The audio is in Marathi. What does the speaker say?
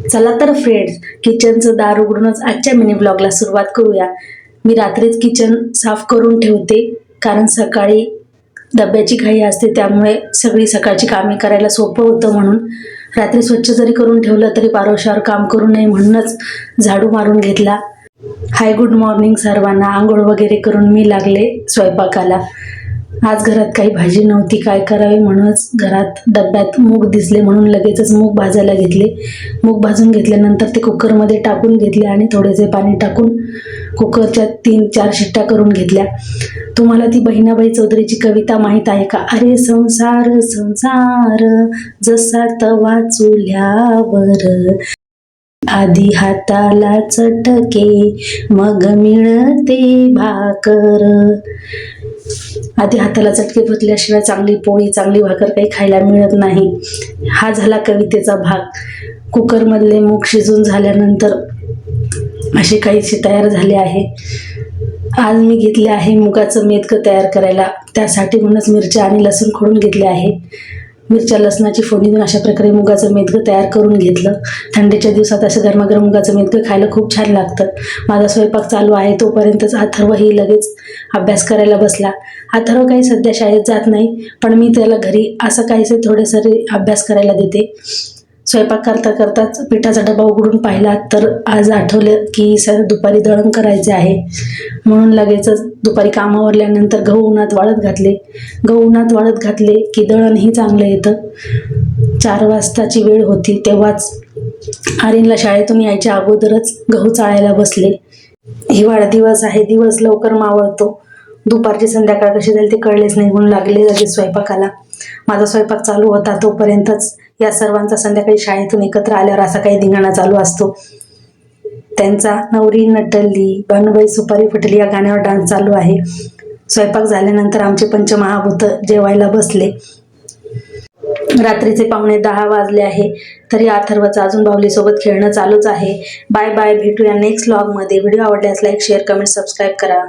चला तर फ्रेंड्स, किचनचं दार उघडूनच आजच्या मिनी ब्लॉगला सुरुवात करूया। मी रात्रीच किचन साफ करून ठेवते, कारण सकाळी डब्याची घाई असते, त्यामुळे सगळी सकाळची कामे करायला सोपं होतं। म्हणून रात्री स्वच्छ जरी करून ठेवलं तरी पारोशावर काम करू नये म्हणूनच झाडू मारून घेतला। हाय गुड मॉर्निंग सर्वांना। आंघोळ वगैरे करून मी लागले स्वयंपाकाला। आज घरात काही भाजी नव्हती, काय करावे म्हणूनच घरात डब्यात मूग दिसले म्हणून लगेचच मूग भाजायला घेतले। मूग भाजून घेतल्यानंतर ते कुकरमध्ये टाकून घेतले आणि थोडेसे पाणी टाकून कुकरच्या 3-4 शिट्ट्या करून घेतल्या। तुम्हाला ती बहिणाबाई चौधरीची कविता माहीत आहे का? अरे संसार संसार जसा तवा चुल्यावर, आधी हाताला चटके मग मिळते भाकर। आधी हाताला चटके बसल्याशिवाय चांगली पोळी चांगली भाकर काही खायला मिळत नाही। हा झाला कवितेचा भाग। कुकरमधले मूग शिजून झाल्यानंतर असे काहीसे तयार झाले आहे। आज मी घेतले आहे मुगाचं मेदकं तयार करायला। त्यासाठी म्हणूनच मिरच्या आणि लसूण खोडून घेतले आहे। मिरच्या लसणाची फोडणी देऊन अशा प्रकारे मुगाचं मेदकं तयार करून घेतलं। थंडीच्या दिवसात असं गरमागरम मुगाचं मेदकं खायला खूप छान लागतं। माझा स्वयंपाक चालू आहे तोपर्यंतच अथर्वही लगेच अभ्यास करायला बसला। अथर्व काही सध्या शाळेत जात नाही, पण मी त्याला घरी असं काहीसे थोडेसे अभ्यास करायला देते। स्वयंपाक करता करताच पिठाचा डबा उघडून पाहिला तर आज आठवलं की दुपारी दळण करायचे आहे, म्हणून लगेचच दुपारी कामावरल्यानंतर गहू उन्हात वाळत घातले। गहू उन्हात वाळत घातले की दळणही चांगलं येतं। 4 वाजताची वेळ होती तेव्हाच आर्यनला शाळेतून यायच्या अगोदरच गहू चाळायला बसले। हिवाळा दिवस आहे, दिवस लवकर मावळतो। दुपारची संध्याकाळ कशी झाली ते कळलेच नाही, म्हणून लागले लगेच स्वयंपाकाला। माझा स्वयंपाक चालू होता तोपर्यंतच या सर्वांचा संध्याकाळी शाळेतून एकत्र आल्यावर असा काही धिंगाणा चालू असतो। त्यांचा नवरी नटली भानुबाई सुपारी फुटली या गाण्यावर डान्स चालू आहे। स्वयंपाक झाल्यानंतर आमचे पंचमहाभूत जेवायला बसले। रात्रीचे 9:45 वाजले आहे, तरी अथर्वचं अजून बाहुलीसोबत खेळणं चालूच आहे। बाय बाय, भेटूया नेक्स्ट व्लॉगमध्ये। व्हिडिओ आवडल्यास लाईक, शेअर, कमेंट, सबस्क्राईब करा।